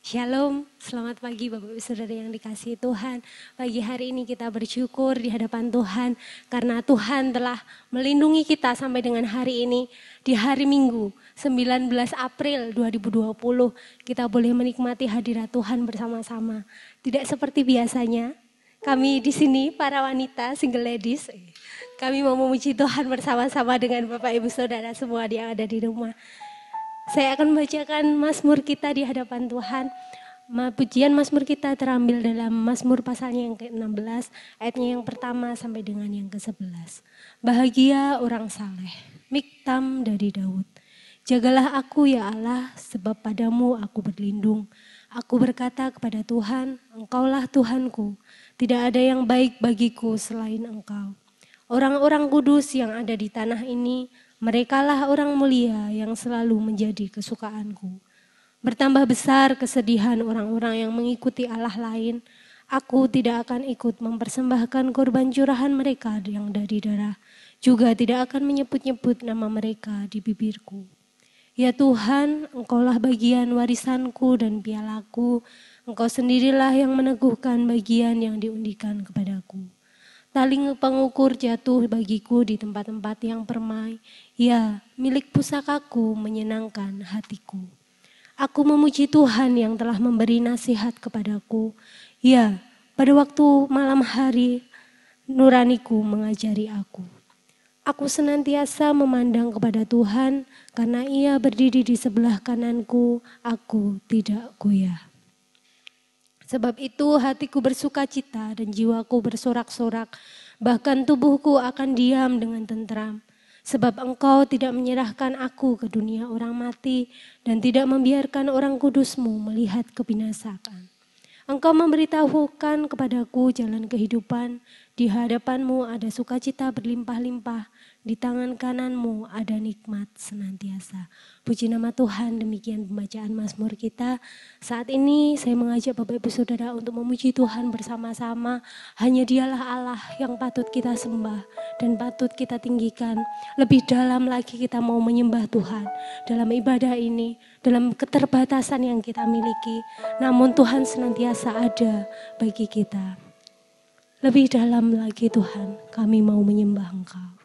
Shalom, selamat pagi Bapak Ibu Saudara yang dikasihi Tuhan. Pagi hari ini kita bersyukur di hadapan Tuhan karena Tuhan telah melindungi kita sampai dengan hari ini. Di hari Minggu 19 April 2020 kita boleh menikmati hadirat Tuhan bersama-sama. Tidak seperti biasanya, kami di sini para wanita single ladies, kami mau memuji Tuhan bersama-sama dengan Bapak Ibu Saudara semua yang ada di rumah. Saya akan membacakan Mazmur kita di hadapan Tuhan. Pujian Mazmur kita terambil dalam Mazmur pasalnya yang ke-16, ayatnya yang pertama sampai dengan yang ke-11. Bahagia orang saleh, Miktam dari Daud. Jagalah aku ya Allah, sebab padamu aku berlindung. Aku berkata kepada Tuhan, Engkaulah Tuhanku. Tidak ada yang baik bagiku selain Engkau. Orang-orang kudus yang ada di tanah ini, merekalah orang mulia yang selalu menjadi kesukaanku. Bertambah besar kesedihan orang-orang yang mengikuti Allah lain. Aku tidak akan ikut mempersembahkan korban curahan mereka yang dari darah. Juga tidak akan menyebut-nyebut nama mereka di bibirku. Ya Tuhan, Engkaulah bagian warisanku dan pialaku. Engkau sendirilah yang meneguhkan bagian yang diundikan kepadaku. Tali pengukur jatuh bagiku di tempat-tempat yang permai. Ya, milik pusakaku menyenangkan hatiku. Aku memuji Tuhan yang telah memberi nasihat kepadaku. Ya, pada waktu malam hari nuraniku mengajari aku. Aku senantiasa memandang kepada Tuhan karena Ia berdiri di sebelah kananku, aku tidak goyah. Sebab itu hatiku bersuka cita dan jiwaku bersorak-sorak, bahkan tubuhku akan diam dengan tentram. Sebab Engkau tidak menyerahkan aku ke dunia orang mati dan tidak membiarkan orang kudus-Mu melihat kebinasaan. Engkau memberitahukan kepadaku jalan kehidupan, di hadapan-Mu ada sukacita berlimpah-limpah, di tangan kanan-Mu ada nikmat senantiasa. Puji nama Tuhan, demikian pembacaan Mazmur kita. Saat ini saya mengajak Bapak Ibu Saudara untuk memuji Tuhan bersama-sama. Hanya Dialah Allah yang patut kita sembah dan patut kita tinggikan. Lebih dalam lagi kita mau menyembah Tuhan dalam ibadah ini, dalam keterbatasan yang kita miliki. Namun Tuhan senantiasa ada bagi kita. Lebih dalam lagi Tuhan, kami mau menyembah Engkau.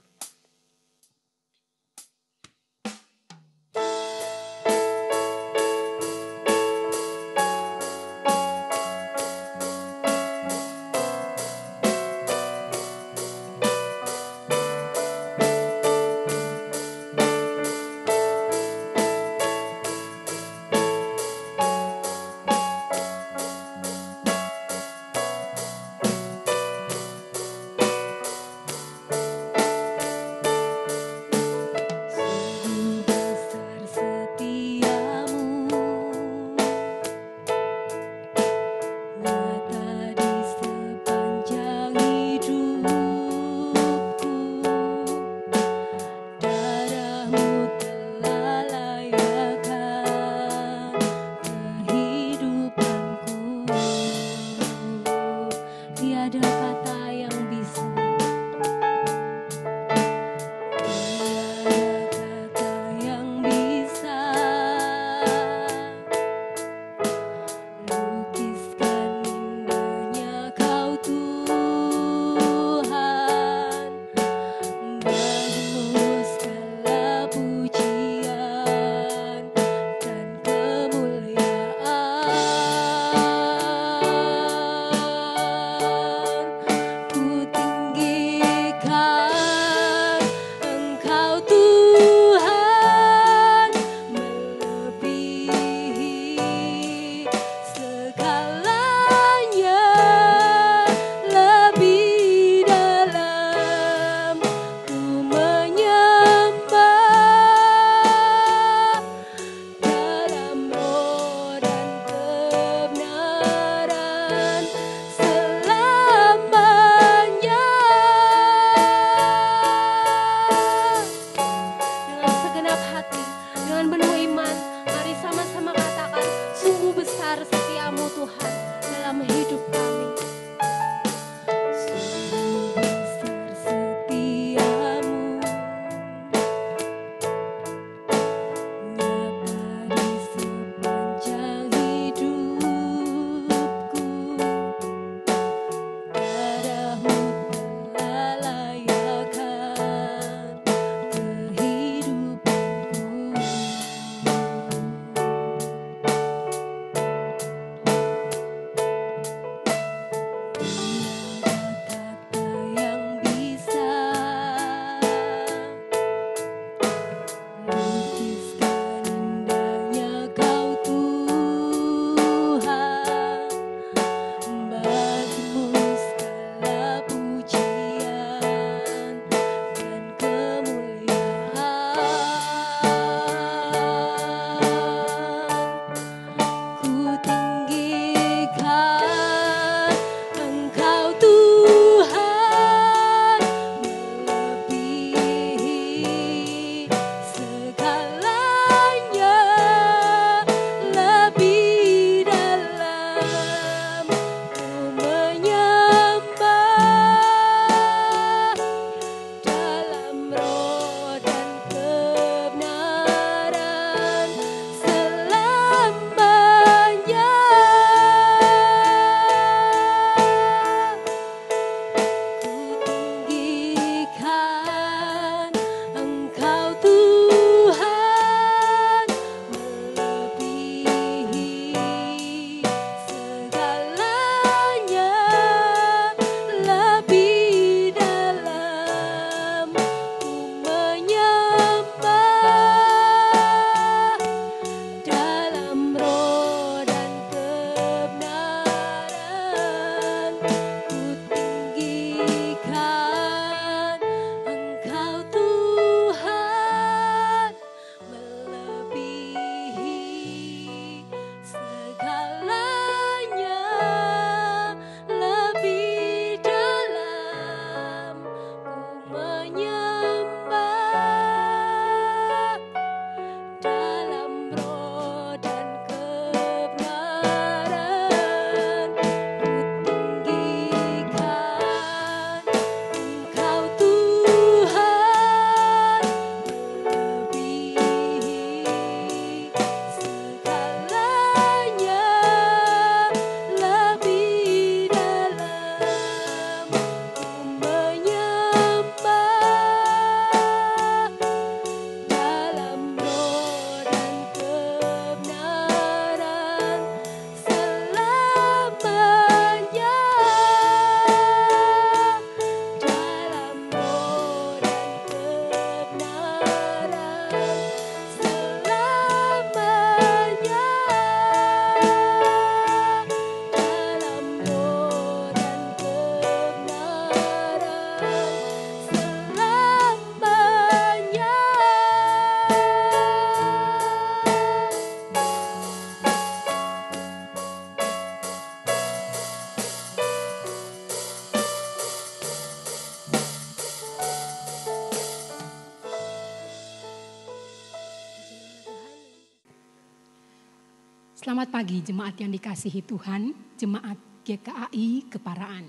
Selamat pagi jemaat yang dikasihi Tuhan, jemaat GKAI Keparaan.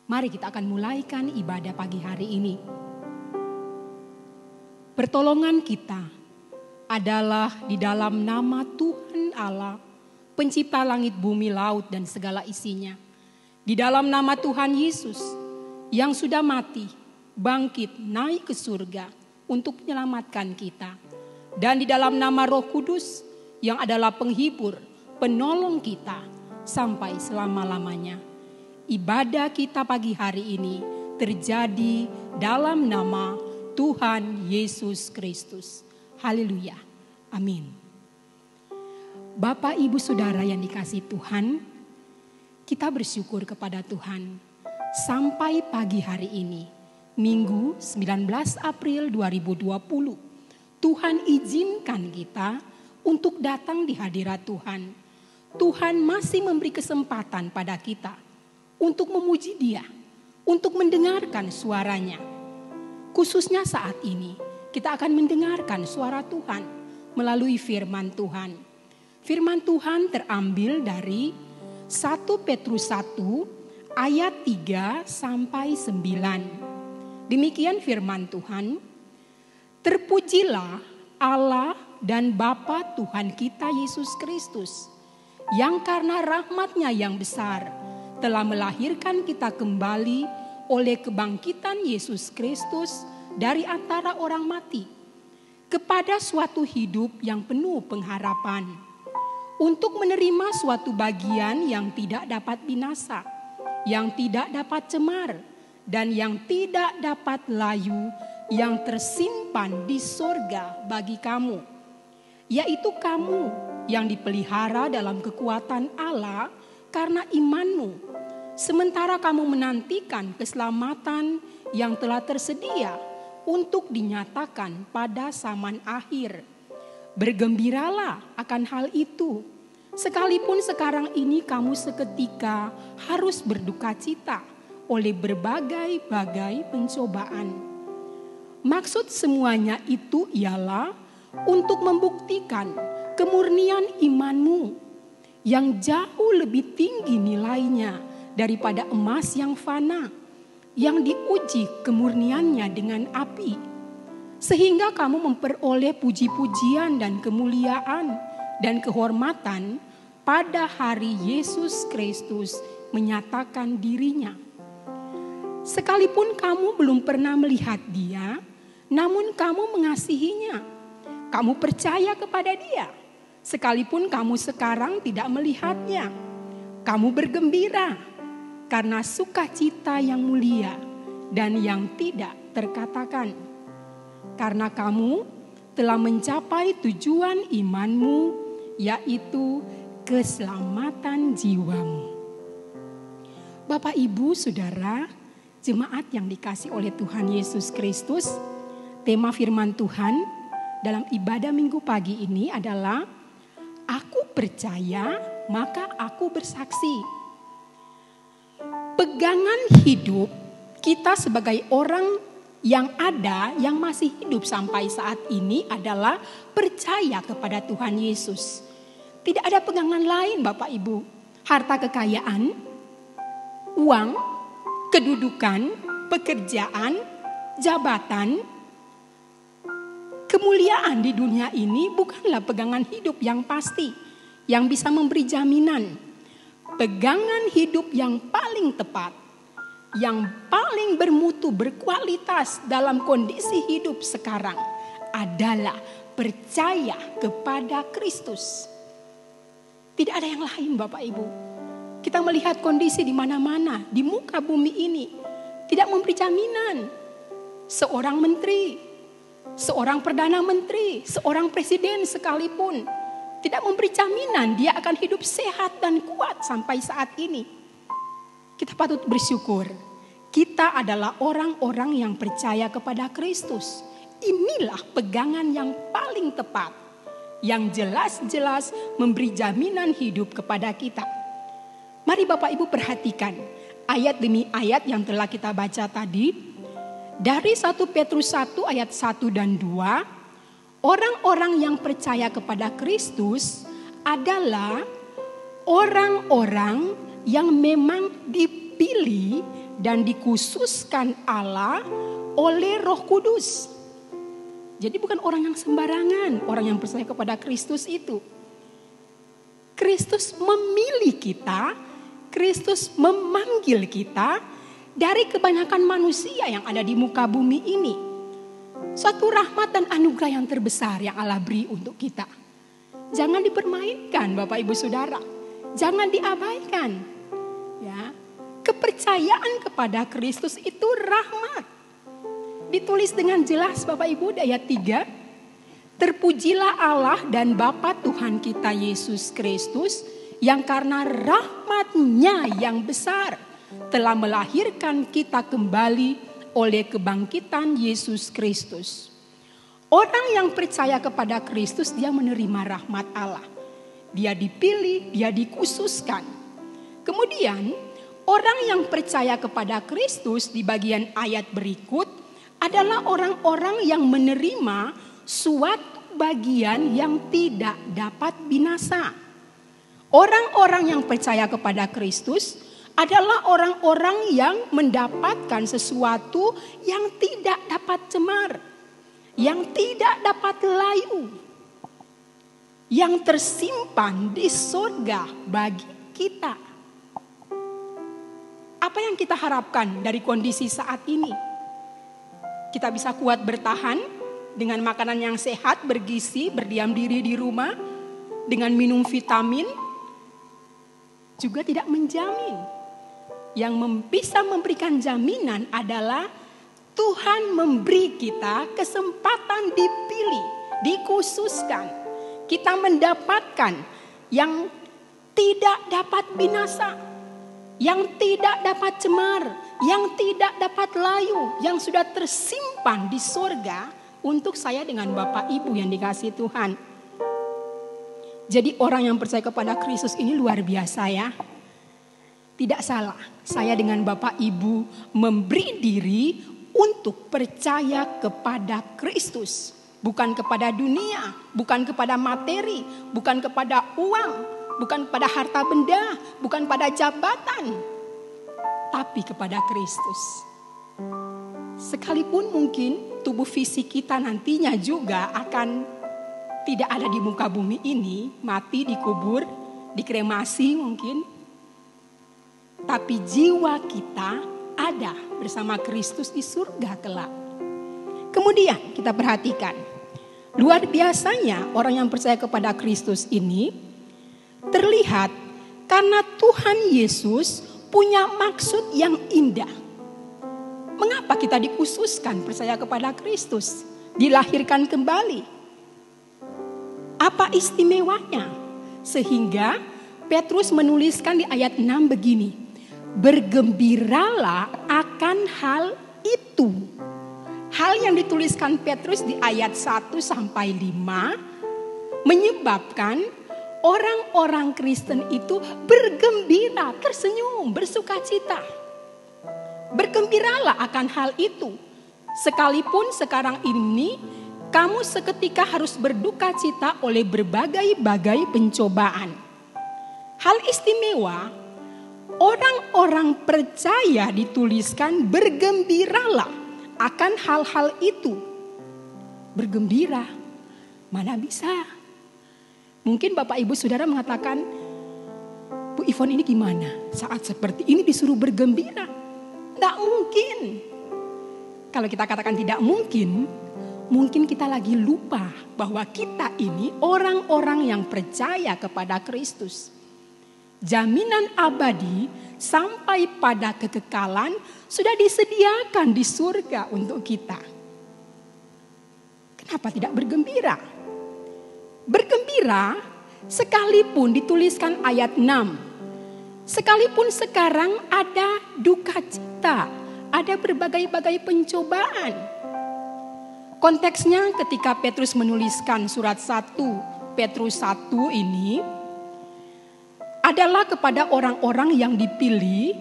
Mari kita akan mulaikan ibadah pagi hari ini. Pertolongan kita adalah di dalam nama Tuhan Allah, pencipta langit, bumi, laut, dan segala isinya. Di dalam nama Tuhan Yesus yang sudah mati, bangkit, naik ke surga untuk menyelamatkan kita. Dan di dalam nama Roh Kudus yang adalah penghibur, penolong kita sampai selama-lamanya. Ibadah kita pagi hari ini terjadi dalam nama Tuhan Yesus Kristus. Haleluya. Amin. Bapak, Ibu, Saudara yang dikasihi Tuhan, kita bersyukur kepada Tuhan sampai pagi hari ini, Minggu 19 April 2020. Tuhan izinkan kita untuk datang di hadirat Tuhan. Tuhan masih memberi kesempatan pada kita untuk memuji Dia, untuk mendengarkan suaranya. Khususnya saat ini kita akan mendengarkan suara Tuhan melalui firman Tuhan. Firman Tuhan terambil dari 1 Petrus 1 ayat 3 sampai 9. Demikian firman Tuhan. Terpujilah Allah dan Bapa Tuhan kita Yesus Kristus, yang karena rahmat-Nya yang besar telah melahirkan kita kembali oleh kebangkitan Yesus Kristus dari antara orang mati kepada suatu hidup yang penuh pengharapan, untuk menerima suatu bagian yang tidak dapat binasa, yang tidak dapat cemar, dan yang tidak dapat layu, yang tersimpan di sorga bagi kamu, yaitu kamu yang dipelihara dalam kekuatan Allah karena imanmu, sementara kamu menantikan keselamatan yang telah tersedia untuk dinyatakan pada zaman akhir. Bergembiralah akan hal itu, sekalipun sekarang ini kamu seketika harus berduka cita oleh berbagai-bagai pencobaan. Maksud semuanya itu ialah untuk membuktikan kemurnian imanmu yang jauh lebih tinggi nilainya daripada emas yang fana, yang diuji kemurniannya dengan api, sehingga kamu memperoleh puji-pujian dan kemuliaan dan kehormatan pada hari Yesus Kristus menyatakan dirinya. Sekalipun kamu belum pernah melihat Dia, namun kamu mengasihinya. Kamu percaya kepada Dia, sekalipun kamu sekarang tidak melihatnya. Kamu bergembira karena sukacita yang mulia dan yang tidak terkatakan. Karena kamu telah mencapai tujuan imanmu, yaitu keselamatan jiwamu. Bapak, Ibu, Saudara, jemaat yang dikasihi oleh Tuhan Yesus Kristus, tema firman Tuhan dalam ibadah minggu pagi ini adalah aku percaya maka aku bersaksi. Pegangan hidup kita sebagai orang yang ada, yang masih hidup sampai saat ini adalah percaya kepada Tuhan Yesus. Tidak ada pegangan lain, Bapak Ibu. Harta kekayaan, uang, kedudukan, pekerjaan, jabatan, kemuliaan di dunia ini bukanlah pegangan hidup yang pasti, yang bisa memberi jaminan. Pegangan hidup yang paling tepat, yang paling bermutu, berkualitas dalam kondisi hidup sekarang adalah percaya kepada Kristus. Tidak ada yang lain, Bapak Ibu. Kita melihat kondisi di mana-mana di muka bumi ini tidak memberi jaminan. Seorang menteri, seorang perdana menteri, seorang presiden sekalipun tidak memberi jaminan dia akan hidup sehat dan kuat sampai saat ini. Kita patut bersyukur. Kita adalah orang-orang yang percaya kepada Kristus. Inilah pegangan yang paling tepat, yang jelas-jelas memberi jaminan hidup kepada kita. Mari Bapak Ibu perhatikan ayat demi ayat yang telah kita baca tadi. Dari 1 Petrus 1 ayat 1 dan 2, orang-orang yang percaya kepada Kristus adalah orang-orang yang memang dipilih dan dikhususkan Allah oleh Roh Kudus. Jadi bukan orang yang sembarangan, orang yang percaya kepada Kristus itu. Kristus memilih kita, Kristus memanggil kita dari kebanyakan manusia yang ada di muka bumi ini. Suatu rahmat dan anugerah yang terbesar yang Allah beri untuk kita. Jangan dipermainkan Bapak Ibu Saudara. Jangan diabaikan. Ya. Kepercayaan kepada Kristus itu rahmat. Ditulis dengan jelas Bapak Ibu di ayat 3. Terpujilah Allah dan Bapa Tuhan kita Yesus Kristus yang karena rahmat-Nya yang besar telah melahirkan kita kembali oleh kebangkitan Yesus Kristus. Orang yang percaya kepada Kristus dia menerima rahmat Allah. Dia dipilih, dia dikhususkan. Kemudian orang yang percaya kepada Kristus di bagian ayat berikut adalah orang-orang yang menerima suatu bagian yang tidak dapat binasa. Orang-orang yang percaya kepada Kristus adalah orang-orang yang mendapatkan sesuatu yang tidak dapat cemar, yang tidak dapat layu, yang tersimpan di surga bagi kita. Apa yang kita harapkan dari kondisi saat ini? Kita bisa kuat bertahan dengan makanan yang sehat, bergizi, berdiam diri di rumah, dengan minum vitamin, juga tidak menjamin. Yang bisa memberikan jaminan adalah Tuhan memberi kita kesempatan dipilih, dikhususkan. Kita mendapatkan yang tidak dapat binasa, yang tidak dapat cemar, yang tidak dapat layu, yang sudah tersimpan di sorga untuk saya dengan Bapak Ibu yang dikasihi Tuhan. Jadi orang yang percaya kepada Kristus ini luar biasa ya. Tidak salah, saya dengan Bapak Ibu memberi diri untuk percaya kepada Kristus. Bukan kepada dunia, bukan kepada materi, bukan kepada uang, bukan pada harta benda, bukan pada jabatan, tapi kepada Kristus. Sekalipun mungkin tubuh fisik kita nantinya juga akan tidak ada di muka bumi ini, mati, dikubur, dikremasi mungkin. Tapi jiwa kita ada bersama Kristus di surga kelak. Kemudian kita perhatikan, luar biasanya orang yang percaya kepada Kristus ini terlihat karena Tuhan Yesus punya maksud yang indah. Mengapa kita dikhususkan percaya kepada Kristus, dilahirkan kembali? Apa istimewanya? Sehingga Petrus menuliskan di ayat 6 begini, bergembiralah akan hal itu. Hal yang dituliskan Petrus di ayat 1 sampai 5 menyebabkan orang-orang Kristen itu bergembira, tersenyum, bersukacita. Bergembiralah akan hal itu. Sekalipun sekarang ini kamu seketika harus berduka cita oleh berbagai-bagai pencobaan. Hal istimewa, orang-orang percaya dituliskan bergembiralah akan hal-hal itu. Bergembira, mana bisa? Mungkin Bapak Ibu Saudara mengatakan, Bu Ivon ini gimana? Saat seperti ini disuruh bergembira? Tidak mungkin. Kalau kita katakan tidak mungkin, mungkin kita lagi lupa bahwa kita ini orang-orang yang percaya kepada Kristus. Jaminan abadi sampai pada kekekalan sudah disediakan di surga untuk kita. Kenapa tidak bergembira? Bergembira sekalipun dituliskan ayat 6. Sekalipun sekarang ada duka cita, ada berbagai-bagai pencobaan. Konteksnya ketika Petrus menuliskan surat 1 Petrus 1 ini adalah kepada orang-orang yang dipilih,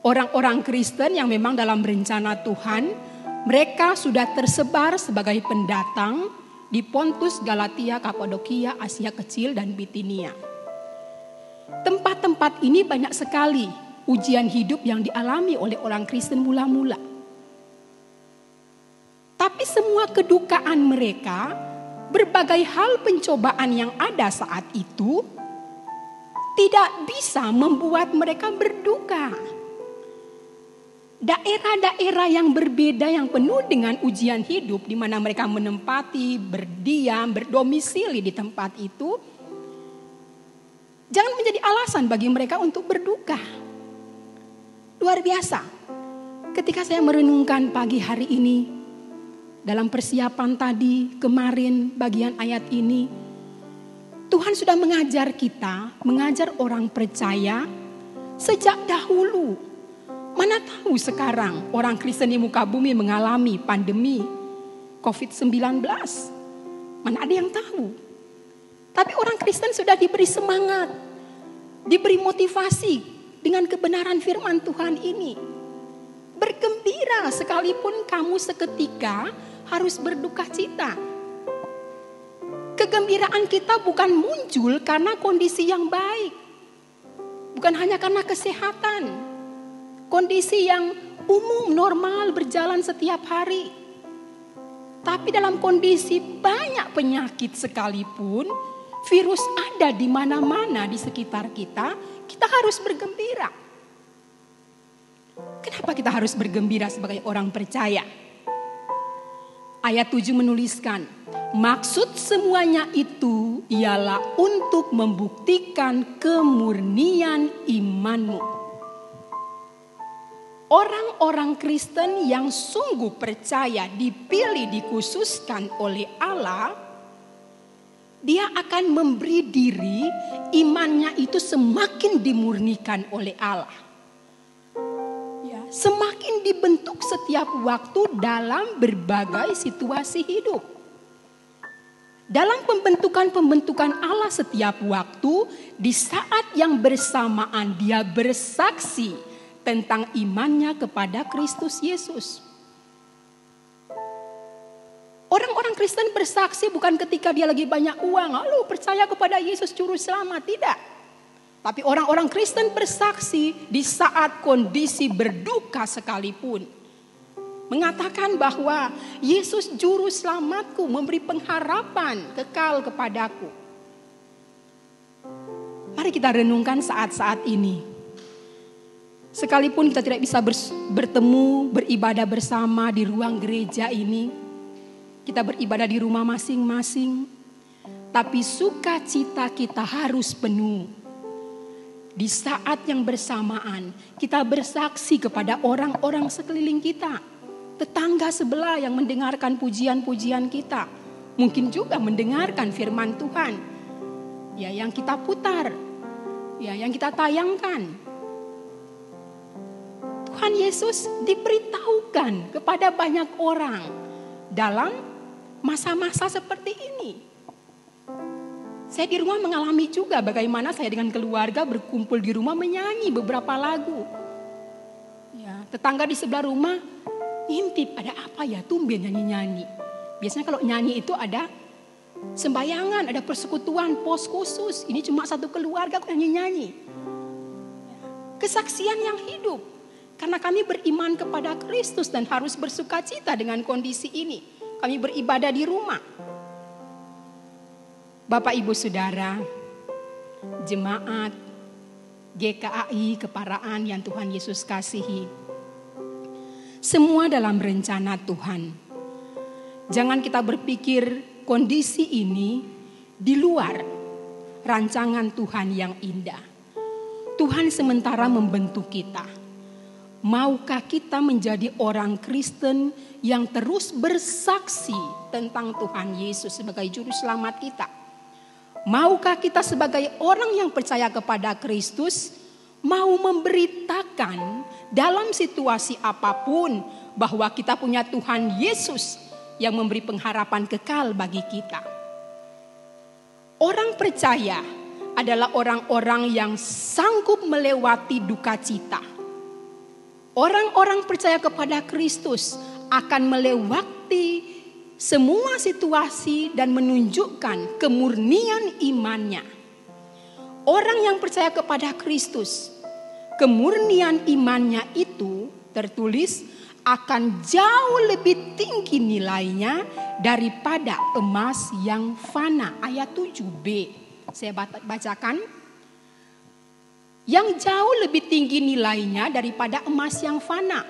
orang-orang Kristen yang memang dalam rencana Tuhan, mereka sudah tersebar sebagai pendatang di Pontus, Galatia, Kapadokia, Asia Kecil, dan Bitinia. Tempat-tempat ini banyak sekali ujian hidup yang dialami oleh orang Kristen mula-mula. Tapi semua kedukaan mereka, berbagai hal pencobaan yang ada saat itu, tidak bisa membuat mereka berduka. Daerah-daerah yang berbeda yang penuh dengan ujian hidup, di mana mereka menempati, berdiam, berdomisili di tempat itu, jangan menjadi alasan bagi mereka untuk berduka. Luar biasa. Ketika saya merenungkan pagi hari ini, dalam persiapan tadi, kemarin bagian ayat ini, Tuhan sudah mengajar kita, mengajar orang percaya sejak dahulu. Mana tahu sekarang orang Kristen di muka bumi mengalami pandemi COVID-19. Mana ada yang tahu. Tapi orang Kristen sudah diberi semangat, diberi motivasi dengan kebenaran firman Tuhan ini. Bergembira sekalipun kamu seketika harus berduka cita. Kegembiraan kita bukan muncul karena kondisi yang baik. Bukan hanya karena kesehatan. Kondisi yang umum, normal, berjalan setiap hari. Tapi dalam kondisi banyak penyakit sekalipun, virus ada di mana-mana di sekitar kita, kita harus bergembira. Kenapa kita harus bergembira sebagai orang percaya? Ayat 7 menuliskan, maksud semuanya itu ialah untuk membuktikan kemurnian imanmu. Orang-orang Kristen yang sungguh percaya, dipilih, dikhususkan oleh Allah, dia akan memberi diri, imannya itu semakin dimurnikan oleh Allah. Ya, semakin dibentuk setiap waktu dalam berbagai situasi hidup. Dalam pembentukan Allah setiap waktu, di saat yang bersamaan dia bersaksi tentang imannya kepada Kristus Yesus. Orang-orang Kristen bersaksi bukan ketika dia lagi banyak uang, lalu percaya kepada Yesus juru selamat, tidak. Tapi orang-orang Kristen bersaksi di saat kondisi berduka sekalipun. Mengatakan bahwa Yesus juru selamatku, memberi pengharapan kekal kepadaku. Mari kita renungkan saat-saat ini. Sekalipun kita tidak bisa bertemu, beribadah bersama di ruang gereja ini, kita beribadah di rumah masing-masing, tapi sukacita kita harus penuh. Di saat yang bersamaan, kita bersaksi kepada orang-orang sekeliling kita, tetangga sebelah yang mendengarkan pujian-pujian kita, mungkin juga mendengarkan firman Tuhan, ya yang kita putar, ya yang kita tayangkan. Tuhan Yesus diberitahukan kepada banyak orang dalam masa-masa seperti ini. Saya di rumah mengalami juga bagaimana saya dengan keluarga berkumpul di rumah menyanyi beberapa lagu. Ya, tetangga di sebelah rumah ngintip, ada apa ya tumben nyanyi-nyanyi. Biasanya kalau nyanyi itu ada sembayangan, ada persekutuan, pos khusus. Ini cuma satu keluarga kok nyanyi-nyanyi. Kesaksian yang hidup. Karena kami beriman kepada Kristus dan harus bersukacita dengan kondisi ini. Kami beribadah di rumah. Bapak, Ibu, Saudara, jemaat, GKAI, keparaan yang Tuhan Yesus kasihi. Semua dalam rencana Tuhan. Jangan kita berpikir kondisi ini di luar rancangan Tuhan yang indah. Tuhan sementara membentuk kita. Maukah kita menjadi orang Kristen yang terus bersaksi tentang Tuhan Yesus sebagai juru selamat kita? Maukah kita sebagai orang yang percaya kepada Kristus mau memberitakan dalam situasi apapun bahwa kita punya Tuhan Yesus yang memberi pengharapan kekal bagi kita? Orang percaya adalah orang-orang yang sanggup melewati duka cita. Orang-orang percaya kepada Kristus akan melewati semua situasi dan menunjukkan kemurnian imannya. Orang yang percaya kepada Kristus, kemurnian imannya itu tertulis akan jauh lebih tinggi nilainya daripada emas yang fana. Ayat 7b. Saya bacakan. Yang jauh lebih tinggi nilainya daripada emas yang fana,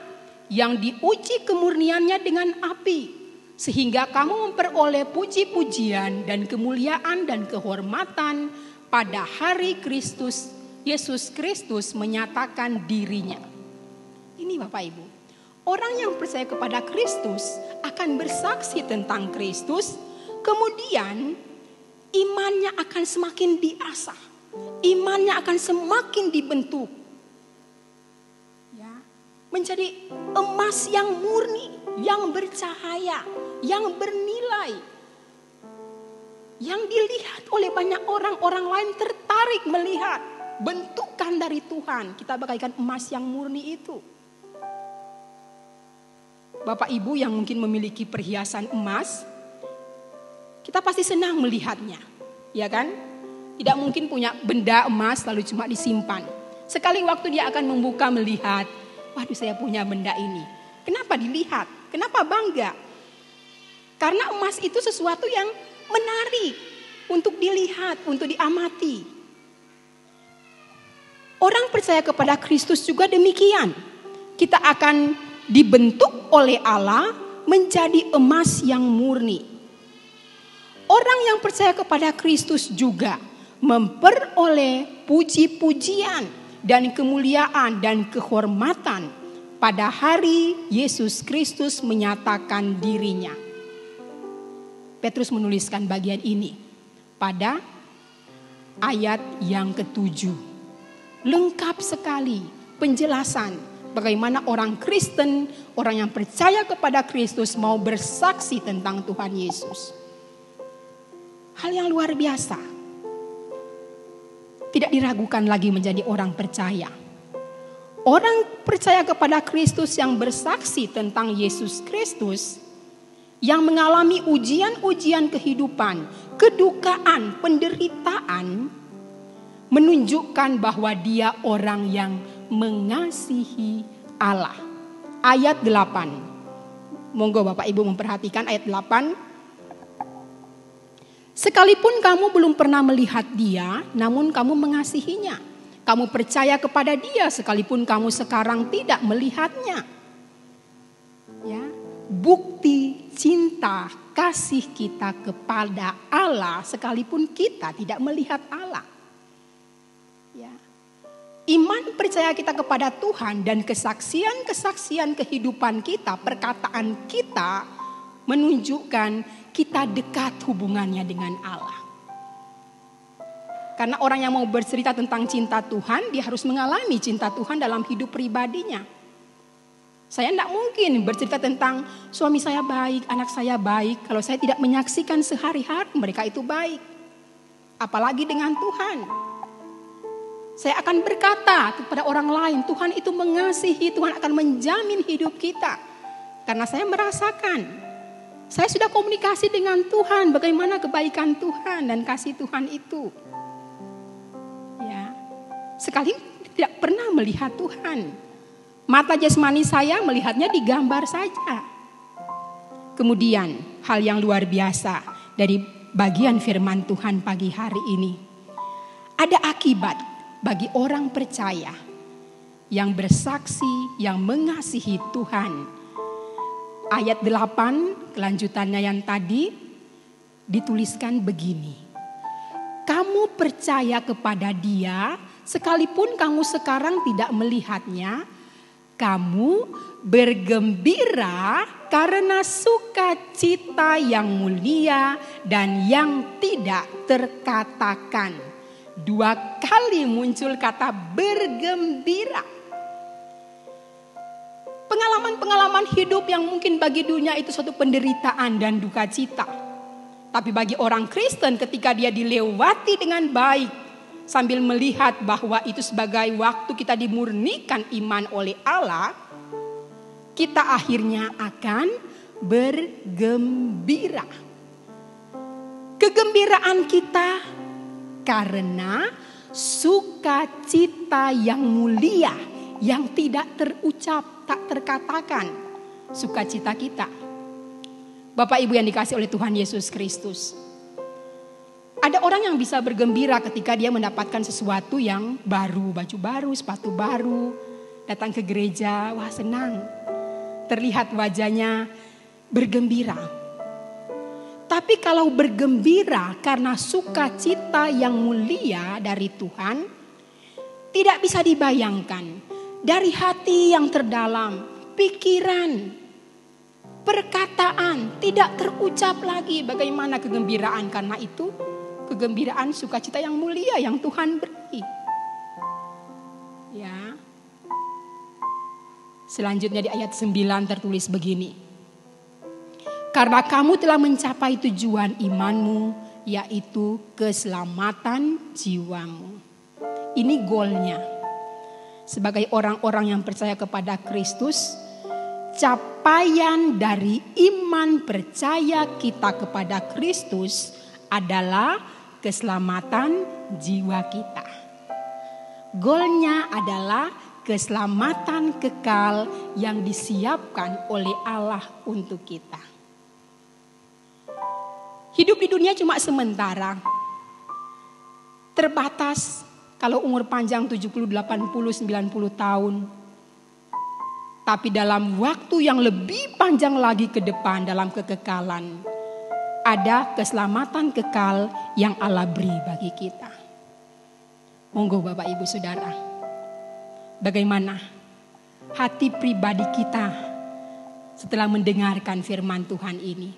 yang diuji kemurniannya dengan api, sehingga kamu memperoleh puji-pujian dan kemuliaan dan kehormatan pada hari Kristus, Yesus Kristus menyatakan dirinya. Ini Bapak Ibu, orang yang percaya kepada Kristus akan bersaksi tentang Kristus, kemudian imannya akan semakin diasah, imannya akan semakin dibentuk, ya, menjadi emas yang murni, yang bercahaya, yang bernilai, yang dilihat oleh banyak orang lain tertarik melihat bentukan dari Tuhan. Kita bagaikan emas yang murni itu. Bapak Ibu yang mungkin memiliki perhiasan emas, kita pasti senang melihatnya, ya kan? Tidak mungkin punya benda emas lalu cuma disimpan. Sekali waktu dia akan membuka melihat, waduh saya punya benda ini. Kenapa dilihat? Kenapa bangga? Karena emas itu sesuatu yang menarik untuk dilihat, untuk diamati. Orang percaya kepada Kristus juga demikian. Kita akan dibentuk oleh Allah menjadi emas yang murni. Orang yang percaya kepada Kristus juga memperoleh puji-pujian dan kemuliaan dan kehormatan pada hari Yesus Kristus menyatakan dirinya. Petrus menuliskan bagian ini pada ayat yang ke-7. Lengkap sekali penjelasan bagaimana orang Kristen, orang yang percaya kepada Kristus mau bersaksi tentang Tuhan Yesus. Hal yang luar biasa. Tidak diragukan lagi menjadi orang percaya. Orang percaya kepada Kristus yang bersaksi tentang Yesus Kristus, yang mengalami ujian-ujian kehidupan, kedukaan, penderitaan, menunjukkan bahwa dia orang yang mengasihi Allah. Ayat 8. Monggo Bapak Ibu memperhatikan ayat 8. Sekalipun kamu belum pernah melihat dia, namun kamu mengasihinya. Kamu percaya kepada dia sekalipun kamu sekarang tidak melihatnya. Ya, bukti cinta kasih kita kepada Allah sekalipun kita tidak melihat Allah. Ya. Iman percaya kita kepada Tuhan dan kesaksian-kesaksian kehidupan kita, perkataan kita menunjukkan kita dekat hubungannya dengan Allah. Karena orang yang mau bercerita tentang cinta Tuhan, dia harus mengalami cinta Tuhan dalam hidup pribadinya. Saya tidak mungkin bercerita tentang suami saya baik, anak saya baik, kalau saya tidak menyaksikan sehari-hari mereka itu baik. Apalagi dengan Tuhan. Saya akan berkata kepada orang lain, Tuhan itu mengasihi, Tuhan akan menjamin hidup kita. Karena saya merasakan, saya sudah komunikasi dengan Tuhan, bagaimana kebaikan Tuhan dan kasih Tuhan itu. Ya, sekali tidak pernah melihat Tuhan. Mata jasmani saya melihatnya di gambar saja. Kemudian hal yang luar biasa dari bagian firman Tuhan pagi hari ini. Ada akibat bagi orang percaya yang bersaksi, yang mengasihi Tuhan. Ayat 8 kelanjutannya yang tadi dituliskan begini. Kamu percaya kepada dia sekalipun kamu sekarang tidak melihatnya. Kamu bergembira karena sukacita yang mulia dan yang tidak terkatakan. 2 kali muncul kata bergembira. Pengalaman-pengalaman hidup yang mungkin bagi dunia itu suatu penderitaan dan duka cita. Tapi bagi orang Kristen ketika dia dilewati dengan baik, sambil melihat bahwa itu sebagai waktu kita dimurnikan iman oleh Allah, kita akhirnya akan bergembira. Kegembiraan kita karena sukacita yang mulia, yang tidak terucap, tak terkatakan. Sukacita kita. Bapak Ibu yang dikasihi oleh Tuhan Yesus Kristus. Ada orang yang bisa bergembira ketika dia mendapatkan sesuatu yang baru, baju baru, sepatu baru, datang ke gereja, wah senang. Terlihat wajahnya bergembira. Tapi kalau bergembira karena sukacita yang mulia dari Tuhan, tidak bisa dibayangkan dari hati yang terdalam, pikiran, perkataan tidak terucap lagi bagaimana kegembiraan. Karena itu kegembiraan sukacita yang mulia yang Tuhan beri. Ya. Selanjutnya di ayat 9 tertulis begini. Karena kamu telah mencapai tujuan imanmu, yaitu keselamatan jiwamu. Ini goalnya. Sebagai orang-orang yang percaya kepada Kristus, capaian dari iman percaya kita kepada Kristus adalah keselamatan jiwa kita. Goalnya adalah keselamatan kekal yang disiapkan oleh Allah untuk kita. Hidup di dunia cuma sementara. Terbatas kalau umur panjang 70, 80, 90 tahun. Tapi dalam waktu yang lebih panjang lagi ke depan dalam kekekalan, ada keselamatan kekal yang Allah beri bagi kita. Monggo Bapak Ibu Saudara, bagaimana hati pribadi kita setelah mendengarkan firman Tuhan ini?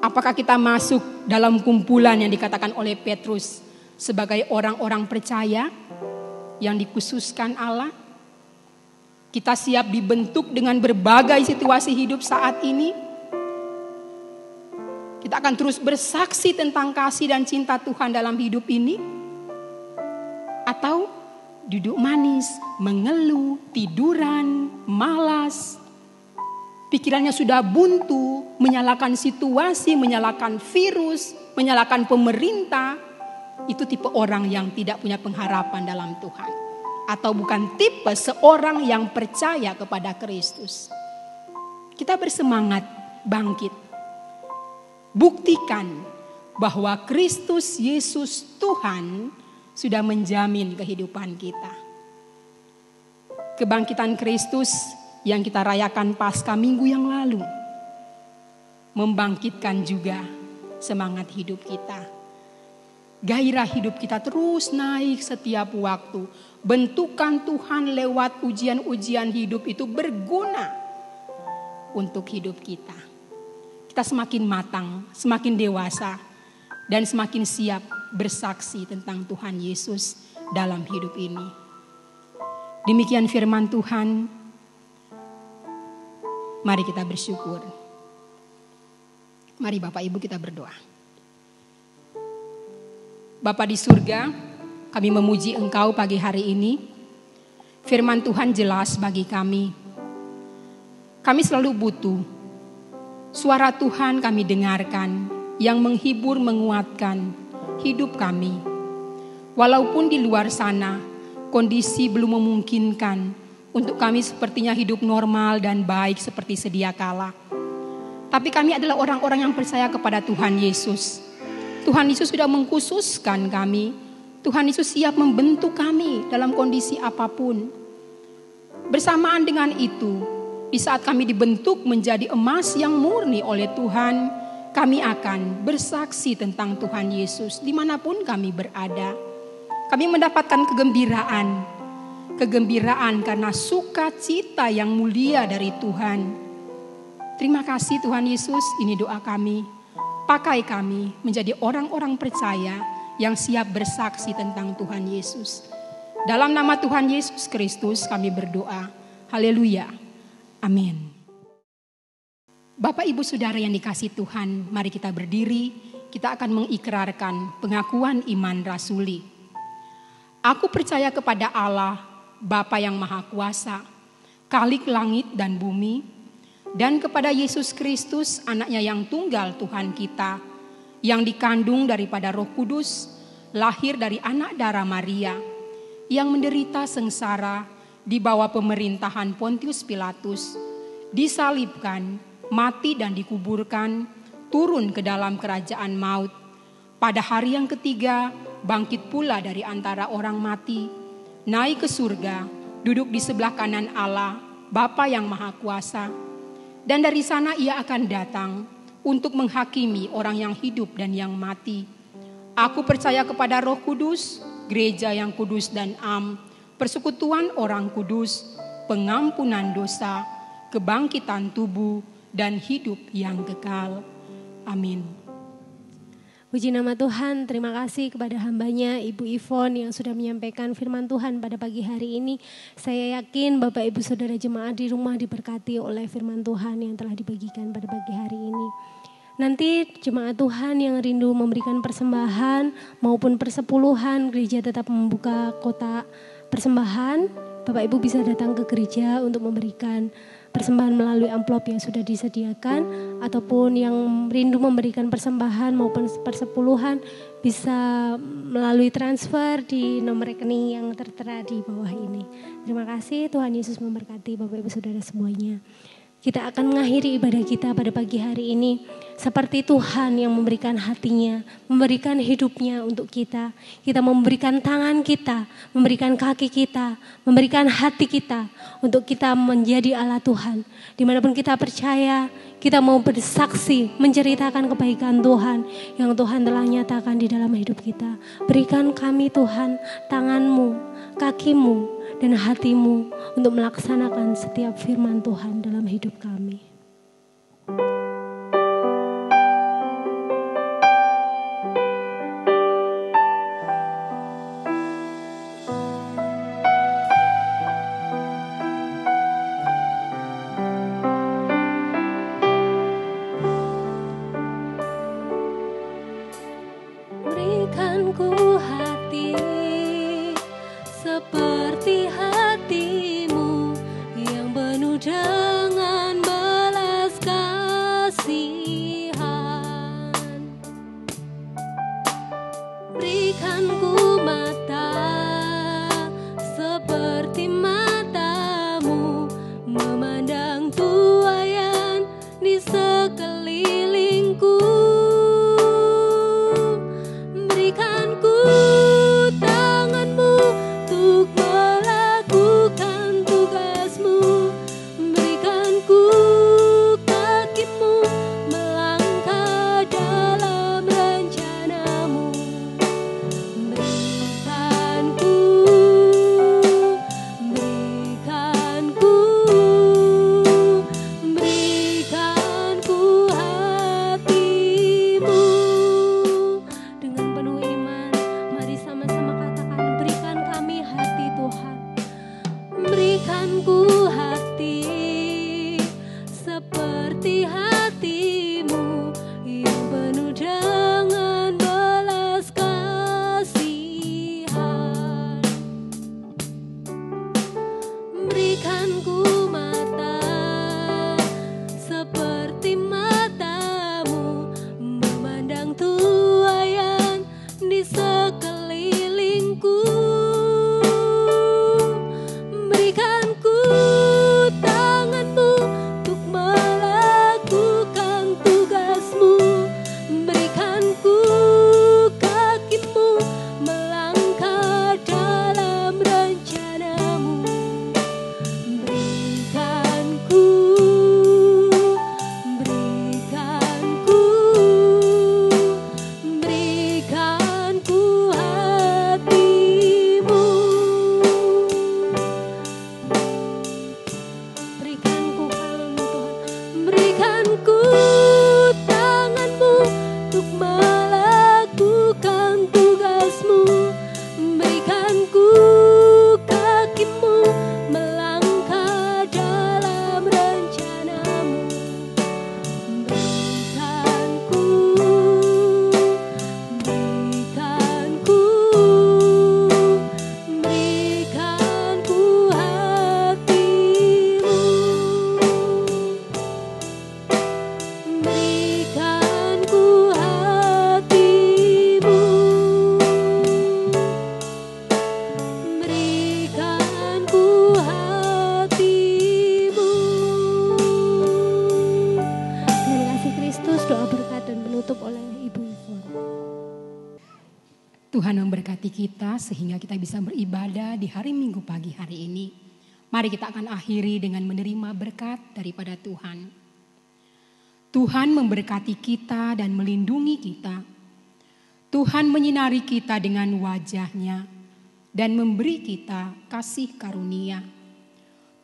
Apakah kita masuk dalam kumpulan yang dikatakan oleh Petrus sebagai orang-orang percaya yang dikhususkan Allah? Kita siap dibentuk dengan berbagai situasi hidup saat ini. Kita akan terus bersaksi tentang kasih dan cinta Tuhan dalam hidup ini. Atau duduk manis, mengeluh, tiduran, malas. Pikirannya sudah buntu, menyalahkan situasi, menyalahkan virus, menyalahkan pemerintah. Itu tipe orang yang tidak punya pengharapan dalam Tuhan. Atau bukan tipe seorang yang percaya kepada Kristus. Kita bersemangat bangkit. Buktikan bahwa Kristus Yesus Tuhan sudah menjamin kehidupan kita. Kebangkitan Kristus yang kita rayakan Paskah minggu yang lalu membangkitkan juga semangat hidup kita. Gairah hidup kita terus naik setiap waktu. Bentukan Tuhan lewat ujian-ujian hidup itu berguna untuk hidup kita. Kita semakin matang, semakin dewasa, dan semakin siap bersaksi tentang Tuhan Yesus dalam hidup ini. Demikian firman Tuhan. Mari kita bersyukur. Mari Bapak Ibu kita berdoa. Bapa di surga, kami memuji Engkau pagi hari ini. Firman Tuhan jelas bagi kami. Kami selalu butuh suara Tuhan kami dengarkan yang menghibur, menguatkan hidup kami. Walaupun di luar sana kondisi belum memungkinkan untuk kami sepertinya hidup normal dan baik seperti sedia kala. Tapi kami adalah orang-orang yang percaya kepada Tuhan Yesus. Tuhan Yesus sudah mengkhususkan kami. Tuhan Yesus siap membentuk kami dalam kondisi apapun. Bersamaan dengan itu, di saat kami dibentuk menjadi emas yang murni oleh Tuhan, kami akan bersaksi tentang Tuhan Yesus dimanapun kami berada. Kami mendapatkan kegembiraan karena sukacita yang mulia dari Tuhan. Terima kasih Tuhan Yesus, ini doa kami. Pakai kami menjadi orang-orang percaya yang siap bersaksi tentang Tuhan Yesus. Dalam nama Tuhan Yesus Kristus kami berdoa. Haleluya. Amin. Bapak Ibu Saudara yang dikasihi Tuhan, mari kita berdiri. Kita akan mengikrarkan pengakuan iman rasuli. Aku percaya kepada Allah, Bapa yang Maha Kuasa, Khalik langit dan bumi, dan kepada Yesus Kristus, anaknya yang tunggal Tuhan kita, yang dikandung daripada Roh Kudus, lahir dari anak darah Maria, yang menderita sengsara di bawah pemerintahan Pontius Pilatus, disalibkan, mati dan dikuburkan, turun ke dalam kerajaan maut. Pada hari yang ketiga, bangkit pula dari antara orang mati, naik ke surga, duduk di sebelah kanan Allah, Bapa yang Maha Kuasa. Dan dari sana ia akan datang untuk menghakimi orang yang hidup dan yang mati. Aku percaya kepada Roh Kudus, gereja yang kudus dan am, persekutuan orang kudus, pengampunan dosa, kebangkitan tubuh, dan hidup yang kekal. Amin. Puji nama Tuhan, terima kasih kepada hambanya Ibu Ivon yang sudah menyampaikan firman Tuhan pada pagi hari ini. Saya yakin Bapak Ibu Saudara jemaat di rumah diberkati oleh firman Tuhan yang telah dibagikan pada pagi hari ini. Nanti jemaat Tuhan yang rindu memberikan persembahan maupun persepuluhan, gereja tetap membuka kotak persembahan. Bapak Ibu bisa datang ke gereja untuk memberikan persembahan melalui amplop yang sudah disediakan, ataupun yang rindu memberikan persembahan maupun persepuluhan bisa melalui transfer di nomor rekening yang tertera di bawah ini. Terima kasih, Tuhan Yesus memberkati Bapak Ibu Saudara semuanya. Kita akan mengakhiri ibadah kita pada pagi hari ini seperti Tuhan yang memberikan hatinya, memberikan hidupnya untuk kita. Kita memberikan tangan kita, memberikan kaki kita, memberikan hati kita untuk kita menjadi alat Tuhan. Dimanapun kita percaya, kita mau bersaksi, menceritakan kebaikan Tuhan yang Tuhan telah nyatakan di dalam hidup kita. Berikan kami Tuhan tanganmu, kakimu, dan hatimu untuk melaksanakan setiap firman Tuhan dalam hidup kami. Berikanku hati seperti hatimu yang penuh dengan belas kasihan. Berikanku mata seperti matamu memandang tuaian di sekelilingku. Berikanku Tuhan memberkati kita sehingga kita bisa beribadah di hari Minggu pagi hari ini. Mari kita akan akhiri dengan menerima berkat daripada Tuhan. Tuhan memberkati kita dan melindungi kita. Tuhan menyinari kita dengan wajah-Nya dan memberi kita kasih karunia.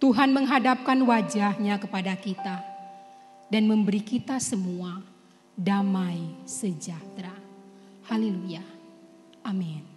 Tuhan menghadapkan wajah-Nya kepada kita dan memberi kita semua damai sejahtera. Haleluya. Amin.